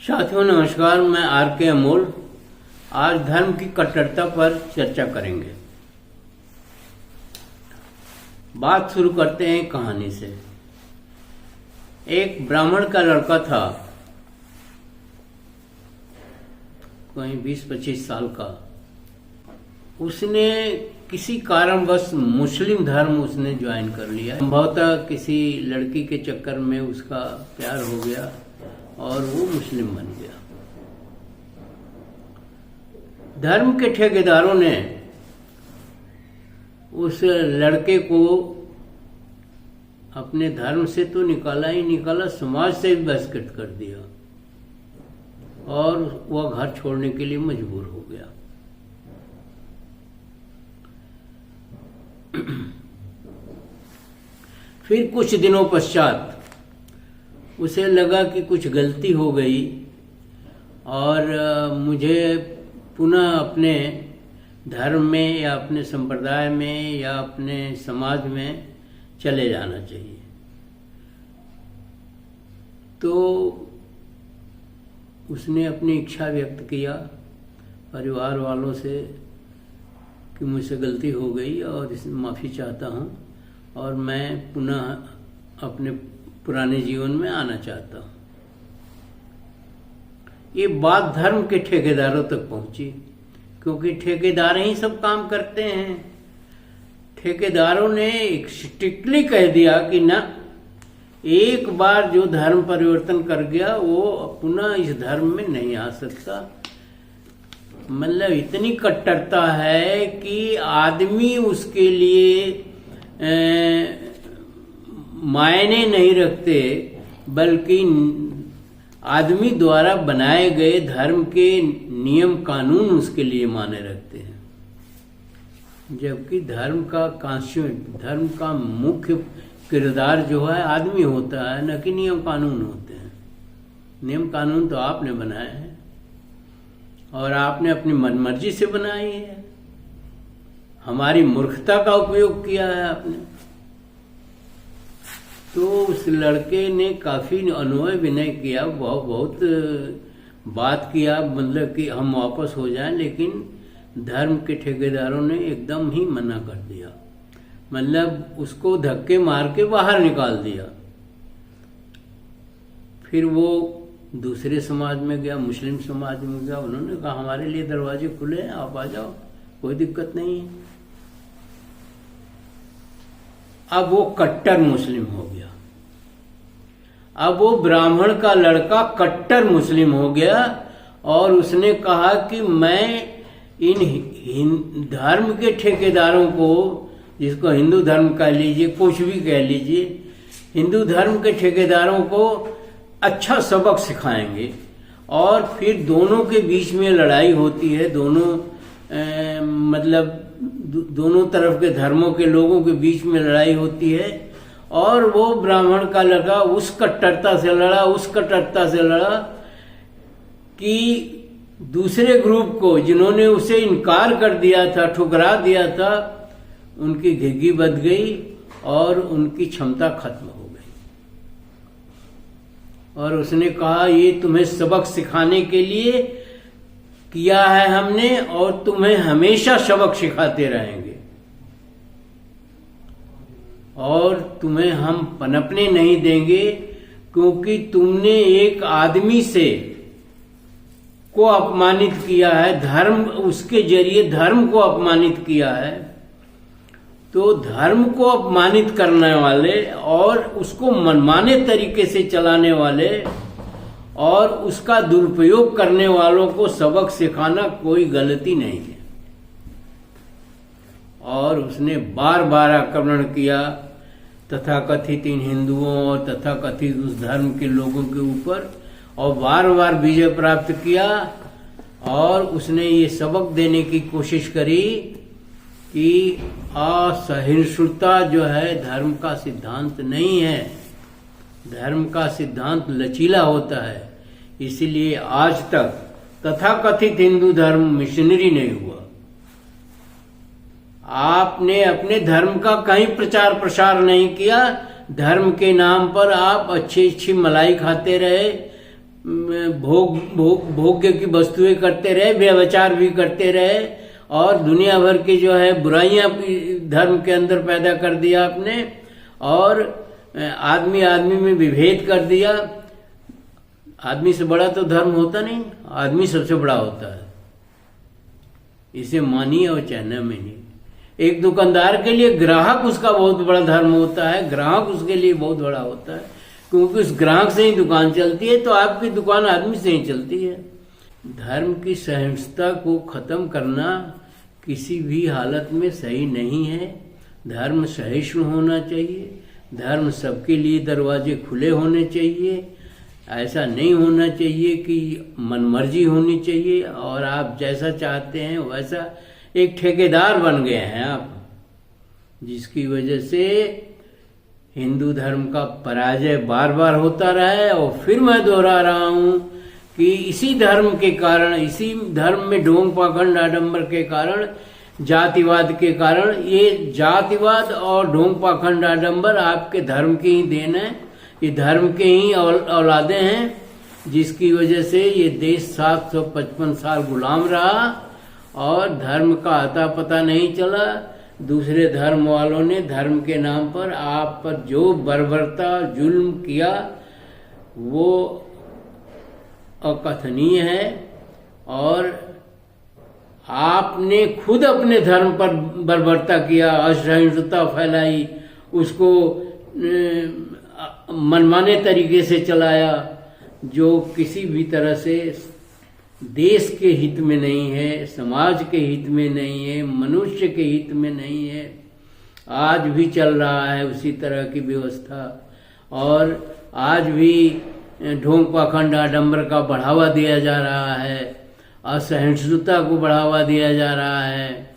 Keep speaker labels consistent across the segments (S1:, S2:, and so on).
S1: साथियों नमस्कार, मैं आर के अमोल। आज धर्म की कट्टरता पर चर्चा करेंगे। बात शुरू करते हैं कहानी से। एक ब्राह्मण का लड़का था, कोई 20-25 साल का। उसने किसी कारणवश मुस्लिम धर्म उसने ज्वाइन कर लिया। संभवतः किसी लड़की के चक्कर में उसका प्यार हो गया और वो मुस्लिम बन गया। धर्म के ठेकेदारों ने उस लड़के को अपने धर्म से तो निकाला ही निकाला, समाज से भी बहिष्कृत कर दिया और वह घर छोड़ने के लिए मजबूर हो गया। फिर कुछ दिनों पश्चात उसे लगा कि कुछ गलती हो गई और मुझे पुनः अपने धर्म में या अपने संप्रदाय में या अपने समाज में चले जाना चाहिए। तो उसने अपनी इच्छा व्यक्त किया परिवार वालों से कि मुझसे गलती हो गई और इसमें माफ़ी चाहता हूँ और मैं पुनः अपने पुराने जीवन में आना चाहता हूँ। ये बात धर्म के ठेकेदारों तक पहुंची, क्योंकि ठेकेदार ही सब काम करते हैं। ठेकेदारों ने एक स्ट्रिक्टली कह दिया कि ना, एक बार जो धर्म परिवर्तन कर गया वो पुनः इस धर्म में नहीं आ सकता। मतलब इतनी कट्टरता है कि आदमी उसके लिए मायने नहीं रखते, बल्कि आदमी द्वारा बनाए गए धर्म के नियम कानून उसके लिए माने रखते हैं। जबकि धर्म का मुख्य किरदार जो है आदमी होता है, न कि नियम कानून होते हैं। नियम कानून तो आपने बनाए हैं और आपने अपनी मनमर्जी से बनाई है। हमारी मूर्खता का उपयोग किया है आपने। तो उस लड़के ने काफी अनुनय विनय किया, बहुत बात किया, मतलब कि हम वापस हो जाएं, लेकिन धर्म के ठेकेदारों ने एकदम ही मना कर दिया। मतलब उसको धक्के मार के बाहर निकाल दिया। फिर वो दूसरे समाज में गया, मुस्लिम समाज में गया। उन्होंने कहा हमारे लिए दरवाजे खुले हैं, आप आ जाओ, कोई दिक्कत नहीं है। अब वो कट्टर मुस्लिम हो गया। अब वो ब्राह्मण का लड़का कट्टर मुस्लिम हो गया और उसने कहा कि मैं इन धर्म के ठेकेदारों को, जिसको हिंदू धर्म कह लीजिए, कुछ भी कह लीजिए, हिंदू धर्म के ठेकेदारों को अच्छा सबक सिखाएंगे। और फिर दोनों के बीच में लड़ाई होती है, दोनों तरफ के धर्मों के लोगों के बीच में लड़ाई होती है। और वो ब्राह्मण का लड़का उस कट्टरता से लड़ा कि दूसरे ग्रुप को, जिन्होंने उसे इनकार कर दिया था, ठुकरा दिया था, उनकी घिघी बध गई और उनकी क्षमता खत्म हो गई। और उसने कहा ये तुम्हें सबक सिखाने के लिए किया है हमने और तुम्हें हमेशा सबक सिखाते रहेंगे और तुम्हें हम पनपने नहीं देंगे, क्योंकि तुमने एक आदमी को अपमानित किया है, धर्म, उसके जरिए धर्म को अपमानित किया है। तो धर्म को अपमानित करने वाले और उसको मनमाने तरीके से चलाने वाले और उसका दुरुपयोग करने वालों को सबक सिखाना कोई गलती नहीं है। और उसने बार बार आक्रमण किया तथाकथित इन हिंदुओं और तथाकथित उस धर्म के लोगों के ऊपर, और बार बार विजय प्राप्त किया। और उसने ये सबक देने की कोशिश करी कि असहिष्णुता जो है धर्म का सिद्धांत नहीं है, धर्म का सिद्धांत लचीला होता है। इसलिए आज तक तथाकथित हिंदू धर्म मिशनरी नहीं हुआ। आपने अपने धर्म का कहीं प्रचार प्रसार नहीं किया, धर्म के नाम पर आप अच्छी अच्छी मलाई खाते रहे, भोग्य की वस्तुएं करते रहे, व्यभिचार भी करते रहे, और दुनिया भर की जो है बुराइयां धर्म के अंदर पैदा कर दिया आपने, और आदमी आदमी में विभेद कर दिया। आदमी से बड़ा तो धर्म होता नहीं, आदमी सबसे बड़ा होता है, इसे मानिए और चाहे न मानिए। एक दुकानदार के लिए ग्राहक उसका बहुत बड़ा धर्म होता है, ग्राहक उसके लिए बहुत बड़ा होता है, क्योंकि उस ग्राहक से ही दुकान चलती है, तो आपकी दुकान आदमी से ही चलती है। धर्म की सहिष्णुता को खत्म करना किसी भी हालत में सही नहीं है। धर्म सहिष्णु होना चाहिए, धर्म सबके लिए दरवाजे खुले होने चाहिए। ऐसा नहीं होना चाहिए कि मनमर्जी होनी चाहिए और आप जैसा चाहते हैं वैसा। एक ठेकेदार बन गए हैं आप, जिसकी वजह से हिंदू धर्म का पराजय बार बार होता रहा है। और फिर मैं दोहरा रहा हूं कि इसी धर्म के कारण, इसी धर्म में ढोंग पाखंड आडंबर के कारण, जातिवाद के कारण, ये जातिवाद और ढोंग पाखंड आडंबर आपके धर्म की ही देन है, ये धर्म के ही औलादे हैं, जिसकी वजह से ये देश 755 साल गुलाम रहा और धर्म का अता पता नहीं चला। दूसरे धर्म वालों ने धर्म के नाम पर आप पर जो बर्बरता जुल्म किया वो अकथनीय है, और आपने खुद अपने धर्म पर बर्बरता किया, असहिष्णुता फैलाई, उसको मनमाने तरीके से चलाया, जो किसी भी तरह से देश के हित में नहीं है, समाज के हित में नहीं है, मनुष्य के हित में नहीं है। आज भी चल रहा है उसी तरह की व्यवस्था, और आज भी ढोंग पाखंड आडंबर का बढ़ावा दिया जा रहा है, असहिष्णुता को बढ़ावा दिया जा रहा है,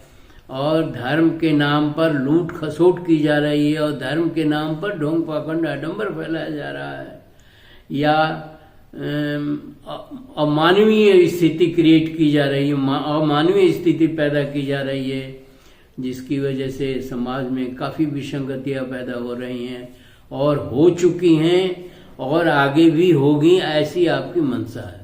S1: और धर्म के नाम पर लूट खसोट की जा रही है, और धर्म के नाम पर ढोंग पाखंड आडंबर फैलाया जा रहा है, या अमानवीय स्थिति क्रिएट की जा रही है, अमानवीय स्थिति पैदा की जा रही है, जिसकी वजह से समाज में काफ़ी विसंगतियां पैदा हो रही हैं और हो चुकी हैं और आगे भी होगी, ऐसी आपकी मंशा है।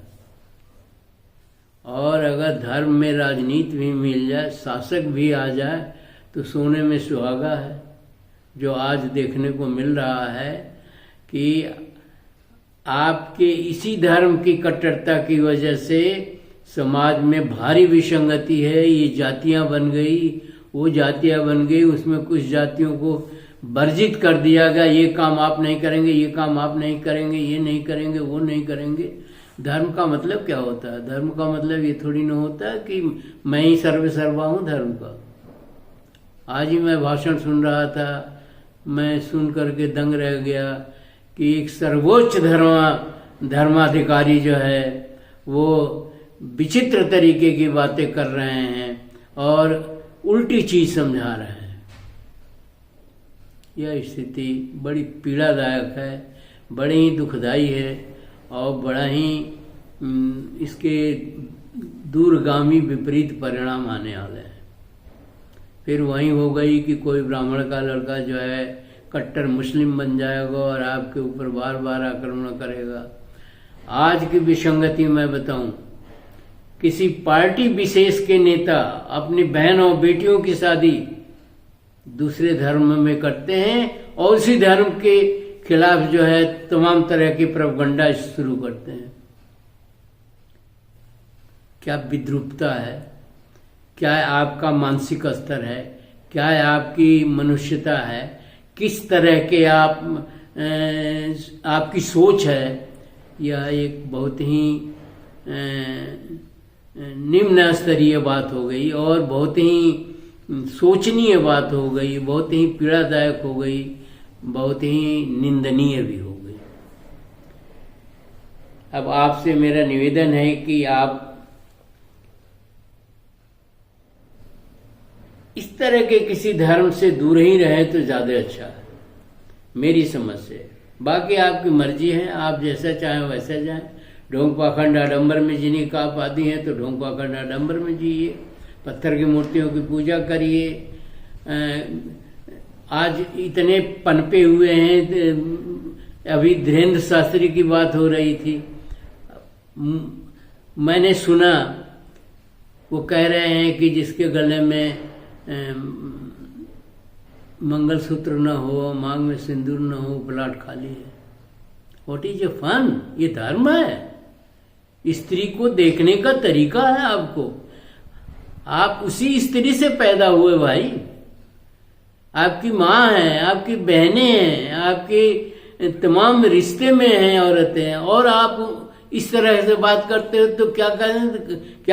S1: और अगर धर्म में राजनीति भी मिल जाए, शासक भी आ जाए, तो सोने में सुहागा है। जो आज देखने को मिल रहा है कि आपके इसी धर्म की कट्टरता की वजह से समाज में भारी विसंगति है। ये जातियां बन गई, वो जातियां बन गई, उसमें कुछ जातियों को वर्जित कर दिया गया, ये काम आप नहीं करेंगे, ये काम आप नहीं करेंगे, ये नहीं करेंगे, वो नहीं करेंगे। धर्म का मतलब क्या होता है? धर्म का मतलब ये थोड़ी ना होता है कि मैं ही सर्वसर्वा हूं धर्म का। आज ही मैं भाषण सुन रहा था, मैं सुन करके दंग रह गया कि एक सर्वोच्च धर्माधिकारी जो है वो विचित्र तरीके की बातें कर रहे हैं और उल्टी चीज समझा रहे हैं। यह स्थिति बड़ी पीड़ादायक है, बड़ी ही दुखदाई है और बड़ा ही इसके दूरगामी विपरीत परिणाम आने वाले हैं। फिर वही हो गई कि कोई ब्राह्मण का लड़का जो है कट्टर मुस्लिम बन जाएगा और आपके ऊपर बार बार आक्रमण करेगा। आज की विसंगति मैं बताऊं, किसी पार्टी विशेष के नेता अपनी बहन और बेटियों की शादी दूसरे धर्म में करते हैं और उसी धर्म के खिलाफ जो है तमाम तरह की प्रोपगंडा शुरू करते हैं। क्या विद्रूपता है, क्या आपका मानसिक स्तर है, क्या आपकी मनुष्यता है, किस तरह के आपकी सोच है। यह एक बहुत ही निम्न स्तरीय बात हो गई और बहुत ही सोचनीय बात हो गई, बहुत ही पीड़ादायक हो गई, बहुत ही निंदनीय भी हो गई। अब आपसे मेरा निवेदन है कि आप इस तरह के किसी धर्म से दूर ही रहे तो ज्यादा अच्छा है, मेरी समझ से। बाकी आपकी मर्जी है, आप जैसा चाहें वैसा जाएं। ढोंग पाखंड आडंबर में जिन्हें का आदि है तो ढोंग पाखंड आडंबर में जिए, पत्थर की मूर्तियों की पूजा करिए। आज इतने पनपे हुए हैं, अभी धीरेन्द्र शास्त्री की बात हो रही थी, मैंने सुना वो कह रहे हैं कि जिसके गले में मंगलसूत्र न हो, मांग में सिंदूर न हो, प्लाट खाली है। What is a fun? ये धर्म है? स्त्री को देखने का तरीका है आपको। आप उसी स्त्री से पैदा हुए भाई। आपकी माँ है, आपकी बहनें हैं, आपके तमाम रिश्ते में हैं औरतें, और आप इस तरह से बात करते हो तो क्या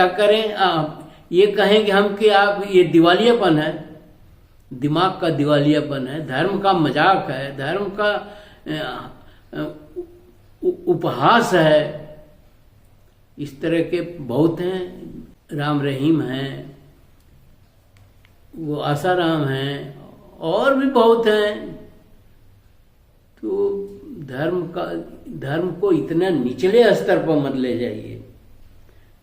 S1: करें आप? ये कहें कि हम कि आप ये दिवालियापन है, दिमाग का दिवालियापन है, धर्म का मजाक है, धर्म का उपहास है। इस तरह के बहुत हैं। राम रहीम हैं, वो आसाराम हैं, और भी बहुत हैं। तो धर्म को इतना निचले स्तर पर मत ले जाइए।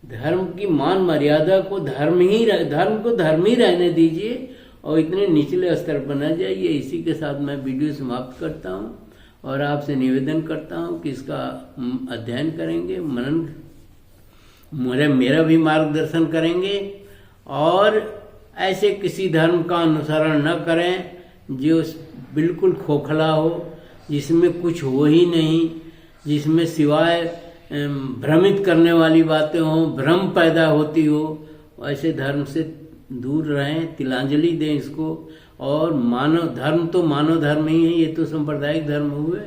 S1: धर्म की मान मर्यादा को धर्म को धर्म ही रहने दीजिए, और इतने निचले स्तर पर न जाइए। इसी के साथ मैं वीडियो समाप्त करता हूँ और आपसे निवेदन करता हूँ कि इसका अध्ययन करेंगे, मनन, मेरा भी मार्गदर्शन करेंगे, और ऐसे किसी धर्म का अनुसरण न करें जो बिल्कुल खोखला हो, जिसमें कुछ हो ही नहीं, जिसमें सिवाय भ्रमित करने वाली बातें हों, भ्रम पैदा होती हो। ऐसे धर्म से दूर रहें, तिलांजलि दें इसको। और मानव धर्म तो मानव धर्म ही है, ये तो सांप्रदायिक धर्म हुए।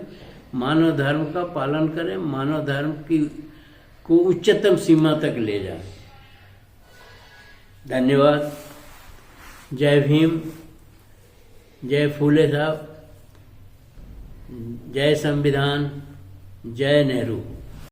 S1: मानव धर्म का पालन करें, मानव धर्म को उच्चतम सीमा तक ले जाएं। धन्यवाद। जय भीम, जय फूले साहब, जय संविधान, जय नेहरू।